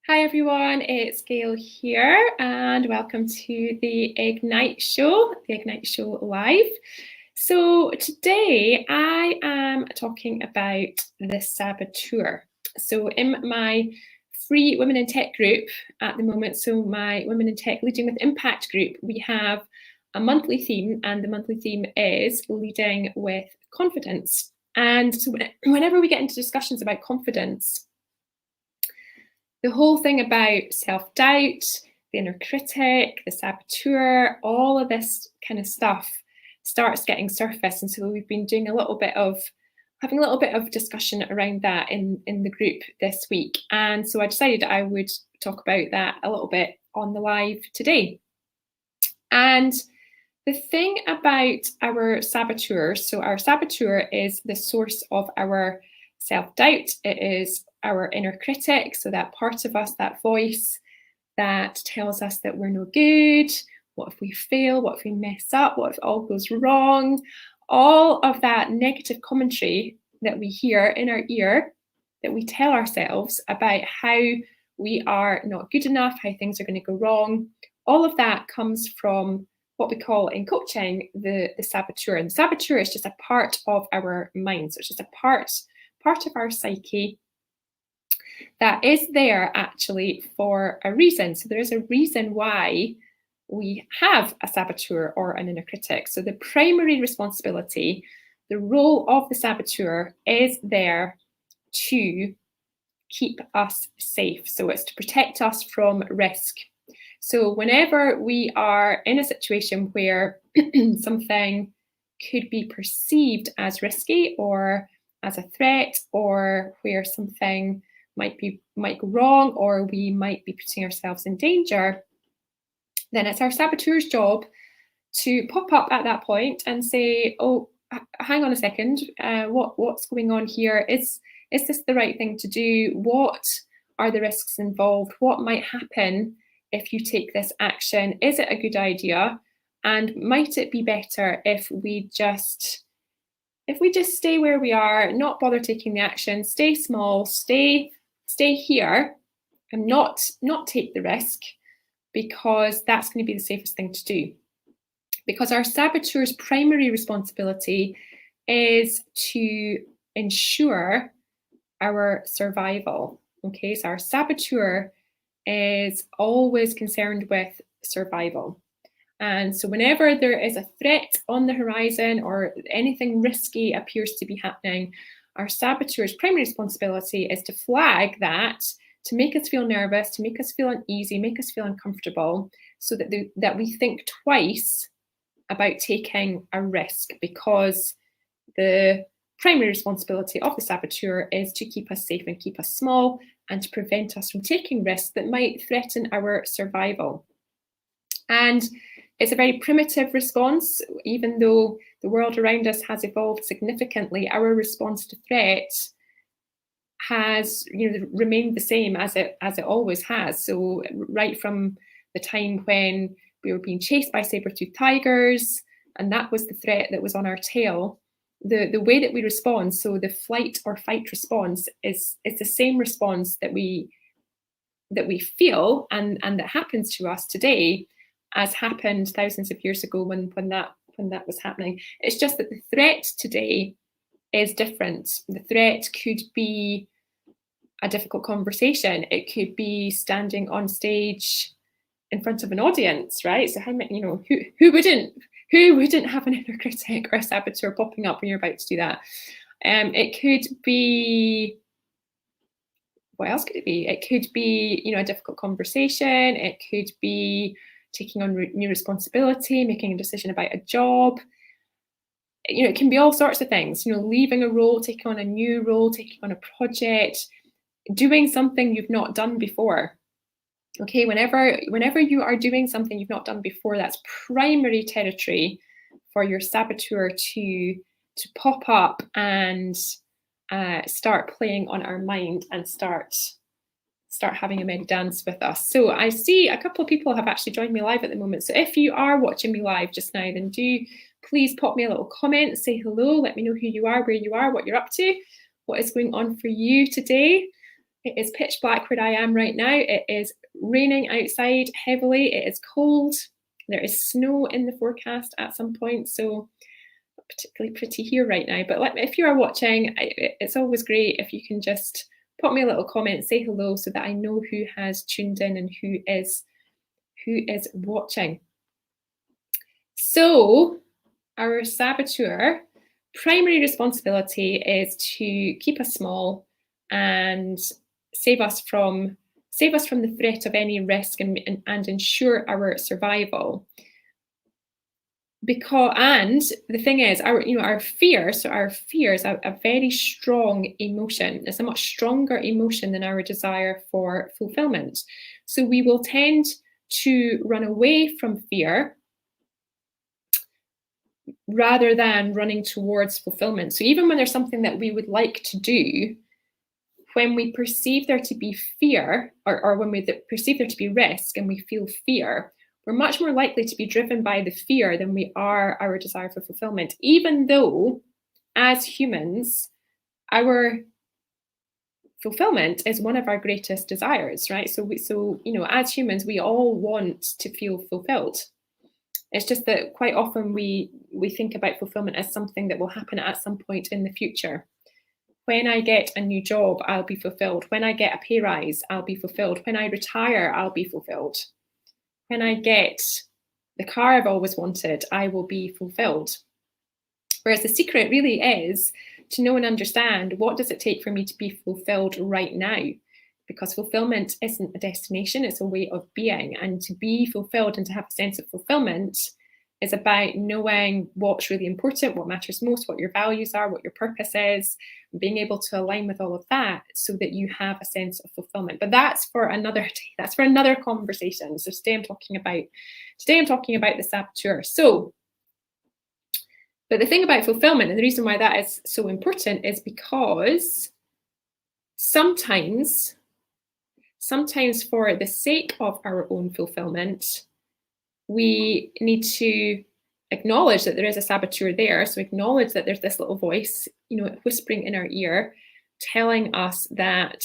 Hi everyone, it's Gail here and welcome to the Ignite Show, Live. So today I am talking about the Saboteur. So in my free Women in Tech group at the moment, so my Women in Tech Leading with Impact group, we have a monthly theme, and the monthly theme is leading with confidence. And so whenever we get into discussions about confidence, the whole thing about self-doubt, the inner critic, the saboteur, all of this kind of stuff starts getting surfaced. And so we've been doing having a little bit of discussion around that in the group this week. And so I decided I would talk about that a little bit on the live today. And the thing about our saboteur, so our saboteur is the source of our self-doubt. It is our inner critic, so that part of us, that voice that tells us that we're no good, what if we fail, what if we mess up, what if all goes wrong, all of that negative commentary that we hear in our ear, that we tell ourselves about how we are not good enough, how things are going to go wrong. All of that comes from what we call in coaching the saboteur. And the saboteur is just a part of our mind. So it's just a part of our psyche that is there actually for a reason. So there is a reason why we have a saboteur or an inner critic. So the primary responsibility, the role of the saboteur is there to keep us safe. So it's to protect us from risk. So whenever we are in a situation where something could be perceived as risky or as a threat, or where something might go wrong, or we might be putting ourselves in danger, then it's our saboteur's job to pop up at that point and say, oh, hang on a second, what's going on here? Is this the right thing to do? What are the risks involved? What might happen if you take this action? Is it a good idea? And might it be better if we just stay where we are, not bother taking the action, stay small, stay here, and not take the risk, because that's going to be the safest thing to do. Because our saboteur's primary responsibility is to ensure our survival. Okay, so our saboteur is always concerned with survival. And so whenever there is a threat on the horizon or anything risky appears to be happening, our saboteur's primary responsibility is to flag that, to make us feel nervous, to make us feel uneasy, make us feel uncomfortable, so that we think twice about taking a risk, because the primary responsibility of the saboteur is to keep us safe and keep us small and to prevent us from taking risks that might threaten our survival. And it's a very primitive response. Even though the world around us has evolved significantly, our response to threat has remained the same as it always has. So right from the time when we were being chased by saber-toothed tigers, and that was the threat that was on our tail, the way that we respond, so the flight or fight response, is the same response that we feel and that happens to us today as happened thousands of years ago when that was happening. It's just that the threat today is different. The threat could be a difficult conversation. It could be standing on stage in front of an audience, right? So how many, who wouldn't have an inner critic or a saboteur popping up when you're about to do that? It could be, what else could it be? It could be, a difficult conversation. It could be taking on new responsibility, making a decision about a job. It can be all sorts of things, leaving a role, taking on a new role, taking on a project, doing something you've not done before. Okay, whenever you are doing something you've not done before, that's primary territory for your saboteur to pop up and start playing on our mind and start having a merry dance with us. So I see a couple of people have actually joined me live at the moment. So if you are watching me live just now, then do please pop me a little comment, say hello, let me know who you are, where you are, what you're up to, what is going on for you today. It is pitch black where I am right now. It is raining outside heavily. It is cold. There is snow in the forecast at some point, so not particularly pretty here right now. But if you are watching, it's always great if you can just pop me a little comment, say hello, so that I know who has tuned in and who is watching. So our saboteur primary responsibility is to keep us small and save us from the threat of any risk and ensure our survival. And the thing is, our fears are a very strong emotion. It's a much stronger emotion than our desire for fulfillment. So we will tend to run away from fear rather than running towards fulfillment. So even when there's something that we would like to do, when we perceive there to be fear, or when we perceive there to be risk and we feel fear, we're much more likely to be driven by the fear than we are our desire for fulfillment, even though as humans, our fulfillment is one of our greatest desires, right? So as humans, we all want to feel fulfilled. It's just that quite often we think about fulfillment as something that will happen at some point in the future. When I get a new job, I'll be fulfilled. When I get a pay rise, I'll be fulfilled. When I retire, I'll be fulfilled. When I get the car I've always wanted, I will be fulfilled. Whereas the secret really is to know and understand, what does it take for me to be fulfilled right now? Because fulfillment isn't a destination, it's a way of being. And to be fulfilled and to have a sense of fulfillment is about knowing what's really important, what matters most, what your values are, what your purpose is, being able to align with all of that so that you have a sense of fulfillment. But that's for another day. That's for another conversation. So today I'm talking about the saboteur. But the thing about fulfillment, and the reason why that is so important, is because sometimes for the sake of our own fulfillment, we need to acknowledge that there is a saboteur there. So acknowledge that there's this little voice, whispering in our ear, telling us that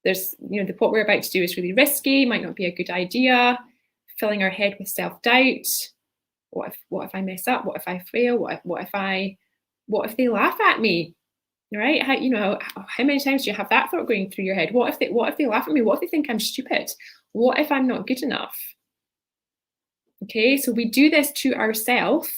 there's, what we're about to do is really risky, might not be a good idea, filling our head with self-doubt. What if I mess up? What if I fail? What if they laugh at me? Right? How many times do you have that thought going through your head? What if they laugh at me? What if they think I'm stupid? What if I'm not good enough? Okay, so we do this to ourselves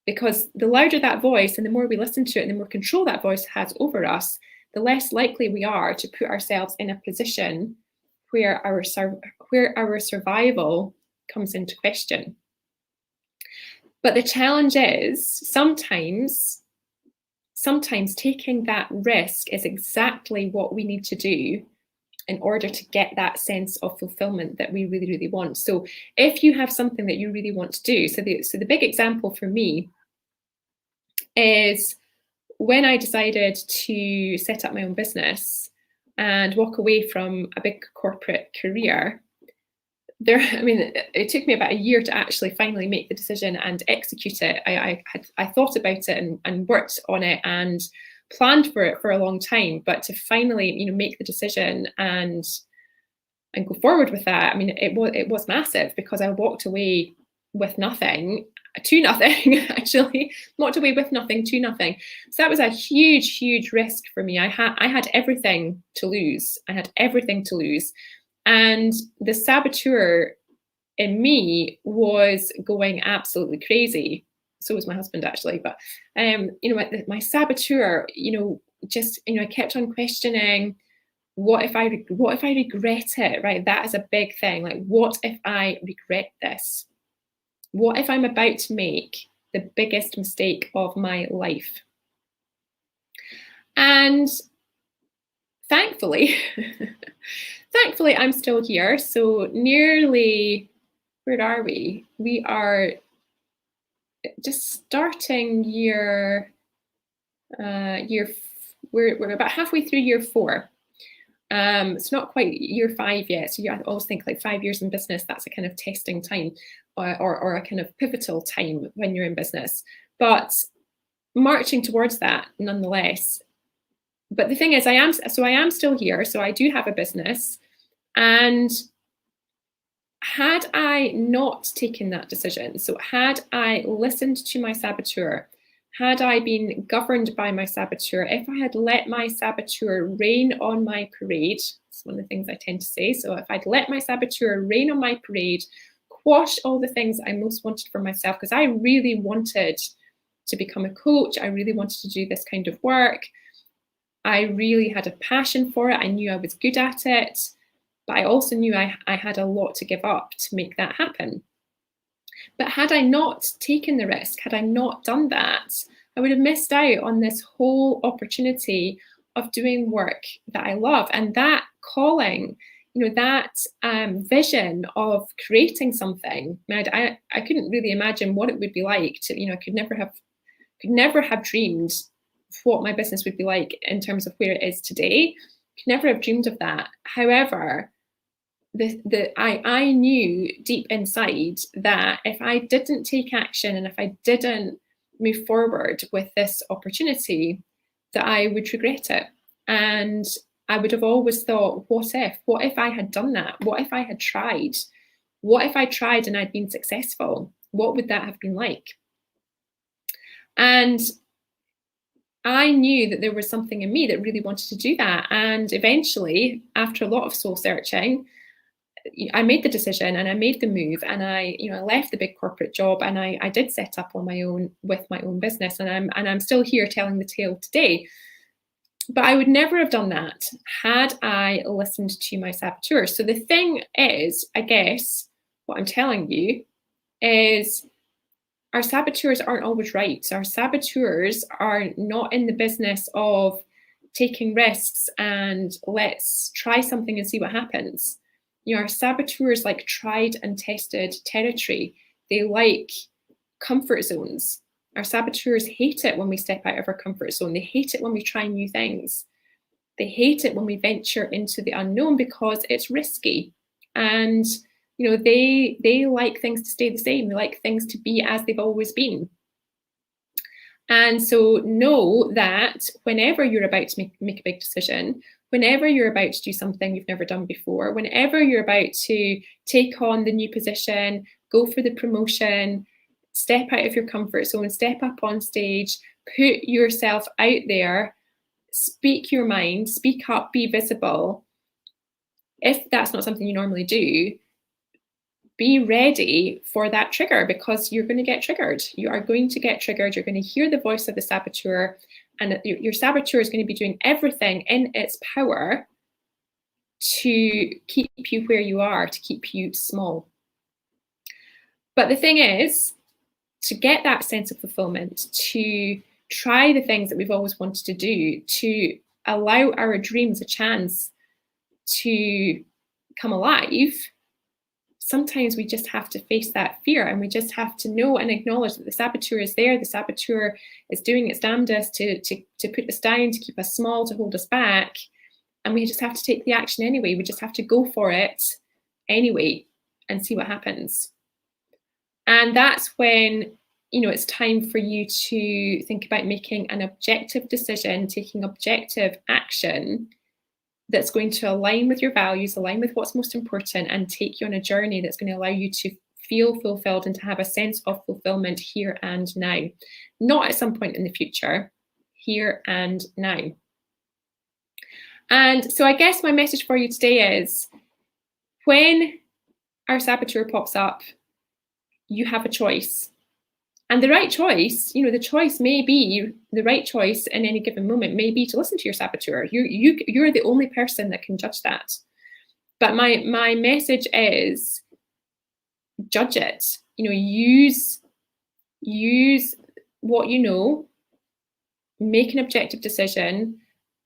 because the louder that voice and the more we listen to it and the more control that voice has over us, the less likely we are to put ourselves in a position where our survival comes into question. But the challenge is sometimes taking that risk is exactly what we need to do in order to get that sense of fulfillment that we really, really want. So if you have something that you really want to do, so the big example for me is when I decided to set up my own business and walk away from a big corporate career. It took me about a year to actually finally make the decision and execute it. I thought about it and worked on it and planned for it for a long time, but to finally, make the decision and go forward with that, it was massive because I walked away with nothing to nothing, actually. Walked away with nothing to nothing. So that was a huge, huge risk for me. I had everything to lose. And the saboteur in me was going absolutely crazy. So was my husband, actually. But, my saboteur, I kept on questioning, what if I regret it, right? That is a big thing. Like, what if I regret this? What if I'm about to make the biggest mistake of my life? And thankfully, I'm still here. So nearly, where are we? We are just starting year. We're about halfway through year 4. It's not quite year 5 yet. So I always think like 5 years in business, that's a kind of testing time or a kind of pivotal time when you're in business. But marching towards that, nonetheless, But the thing is, I am still here. So I do have a business. And had I not taken that decision, so had I listened to my saboteur, had I been governed by my saboteur, if I had let my saboteur rain on my parade, it's one of the things I tend to say. So if I'd let my saboteur rain on my parade, quash all the things I most wanted for myself, because I really wanted to become a coach, I really wanted to do this kind of work. I really had a passion for it. I knew I was good at it, but I also knew I had a lot to give up to make that happen. But had I not taken the risk, had I not done that, I would have missed out on this whole opportunity of doing work that I love. And that calling, that vision of creating something, I couldn't really imagine what it would be like to, I could never have dreamed what my business would be like in terms of where it is today. Could never have dreamed of that. However, I knew deep inside that if I didn't take action and if I didn't move forward with this opportunity, that I would regret it. And I would have always thought, what if I had done that? What if I had tried? What if I tried and I'd been successful? What would that have been like? And I knew that there was something in me that really wanted to do that. And eventually, after a lot of soul searching, I made the decision and I made the move, and I left the big corporate job, and I did set up on my own with my own business, and I'm still here telling the tale today. But I would never have done that had I listened to my saboteur. So the thing is, I guess what I'm telling you is, our saboteurs aren't always right. Our saboteurs are not in the business of taking risks and let's try something and see what happens. Our saboteurs like tried and tested territory. They like comfort zones. Our saboteurs hate it when we step out of our comfort zone. They hate it when we try new things. They hate it when we venture into the unknown because it's risky. And they like things to stay the same. They like things to be as they've always been. And so know that whenever you're about to make a big decision, whenever you're about to do something you've never done before, whenever you're about to take on the new position, go for the promotion, step out of your comfort zone, step up on stage, put yourself out there, speak your mind, speak up, be visible. If that's not something you normally do, be ready for that trigger, because you're going to get triggered. You are going to get triggered. You're going to hear the voice of the saboteur, and your saboteur is going to be doing everything in its power to keep you where you are, to keep you small. But the thing is, to get that sense of fulfillment, to try the things that we've always wanted to do, to allow our dreams a chance to come alive, sometimes we just have to face that fear, and we just have to know and acknowledge that the saboteur is there. The saboteur is doing its damnedest to put us down, to keep us small, to hold us back. And we just have to take the action anyway. We just have to go for it anyway and see what happens. And that's when, it's time for you to think about making an objective decision, taking objective action that's going to align with your values, align with what's most important, and take you on a journey that's going to allow you to feel fulfilled and to have a sense of fulfillment here and now. Not at some point in the future, here and now. And so I guess my message for you today is, when our saboteur pops up, you have a choice. And the right choice, the choice may be, the right choice in any given moment may be to listen to your saboteur. You're the only person that can judge that. But my message is, judge it. Use what you know, make an objective decision,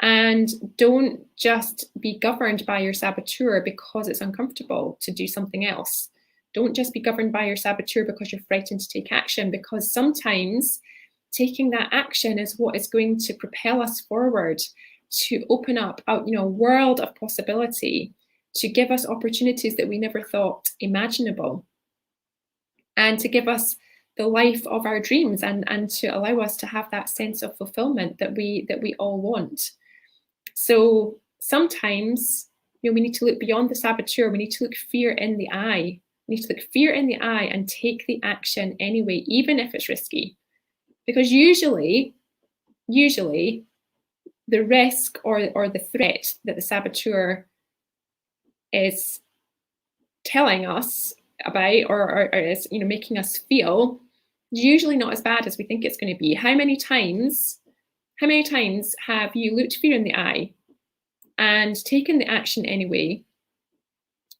and don't just be governed by your saboteur because it's uncomfortable to do something else. Don't just be governed by your saboteur because you're frightened to take action, because sometimes taking that action is what is going to propel us forward, to open up a world of possibility, to give us opportunities that we never thought imaginable, and to give us the life of our dreams, and to allow us to have that sense of fulfillment that we all want. So sometimes, we need to look beyond the saboteur. We need to look fear in the eye. We need to look fear in the eye and take the action anyway, even if it's risky. Because usually the risk or the threat that the saboteur is telling us about or is making us feel usually not as bad as we think it's going to be. How many times have you looked fear in the eye and taken the action anyway,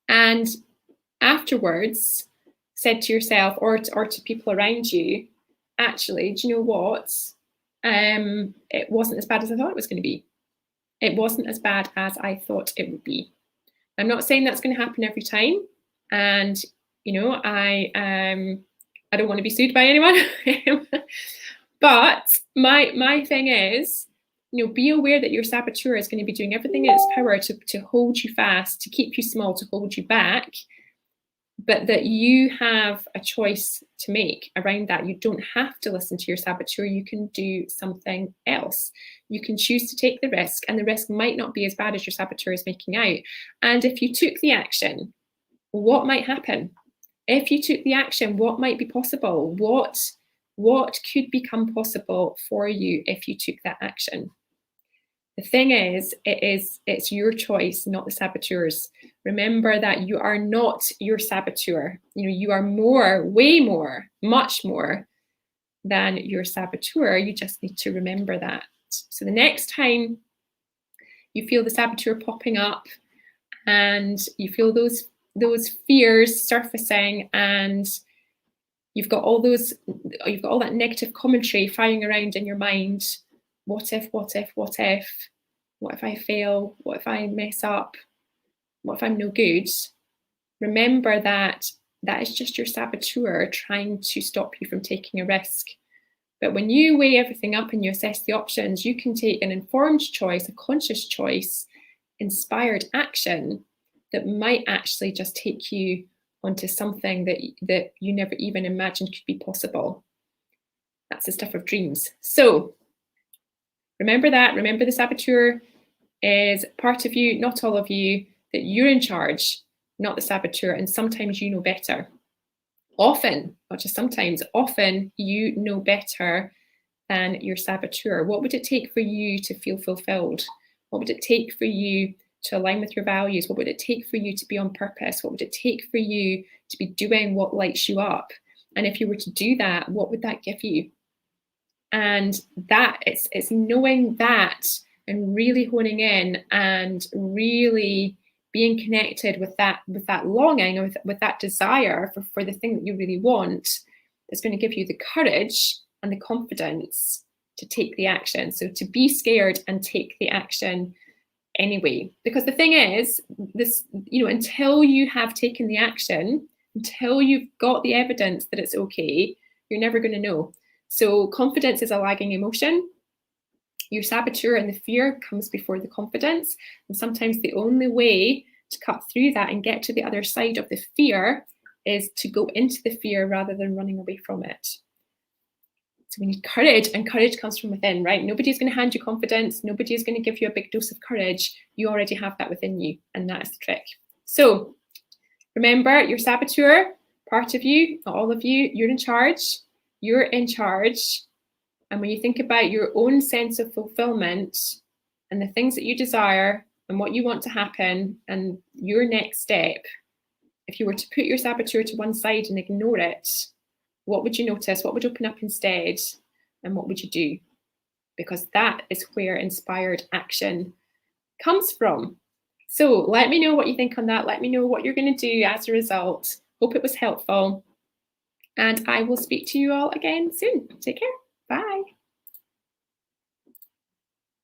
and afterwards said to yourself or to people around you, actually, do you know what? It wasn't as bad as I thought it was going to be. It wasn't as bad as I thought it would be. I'm not saying that's going to happen every time, and I don't want to be sued by anyone. But my thing is, be aware that your saboteur is going to be doing everything in its power to hold you fast, to keep you small, to hold you back, but that you have a choice to make around that. You don't have to listen to your saboteur. You can do something else. You can choose to take the risk, and the risk might not be as bad as your saboteur is making out. And if you took the action, what might happen? If you took the action, what might be possible? What could become possible for you if you took that action? The thing is, it's your choice, not the saboteur's. Remember that you are not your saboteur. You are more, way more, much more than your saboteur. You just need to remember that. So the next time you feel the saboteur popping up and you feel those fears surfacing, and you've got all that negative commentary firing around in your mind. What if? What if? What if? What if I fail? What if I mess up? What if I'm no good? Remember that is just your saboteur trying to stop you from taking a risk. But when you weigh everything up and you assess the options, you can take an informed choice, a conscious choice, inspired action that might actually just take you onto something that you never even imagined could be possible. That's the stuff of dreams. So remember that. Remember the saboteur is part of you, not all of you, that you're in charge, not the saboteur. And sometimes you know better. Often, not just sometimes, often you know better than your saboteur. What would it take for you to feel fulfilled? What would it take for you to align with your values? What would it take for you to be on purpose? What would it take for you to be doing what lights you up? And if you were to do that, what would that give you? And that it's knowing that and really honing in and really being connected with that longing, or with that desire for the thing that you really want, is going to give you the courage and the confidence to take the action. So to be scared and take the action anyway. Because the thing is, this, until you have taken the action, until you've got the evidence that it's okay, you're never going to know. So confidence is a lagging emotion. Your saboteur and the fear comes before the confidence. And sometimes the only way to cut through that and get to the other side of the fear is to go into the fear rather than running away from it. So we need courage, and courage comes from within, right? Nobody's going to hand you confidence. Nobody's going to give you a big dose of courage. You already have that within you, and that is the trick. So remember, your saboteur, part of you, not all of you, you're in charge. You're in charge. And when you think about your own sense of fulfillment and the things that you desire and what you want to happen and your next step, if you were to put your saboteur to one side and ignore it, what would you notice? What would open up instead? And what would you do? Because that is where inspired action comes from. So let me know what you think on that. Let me know what you're going to do as a result. Hope it was helpful. And I will speak to you all again soon. Take care. Bye.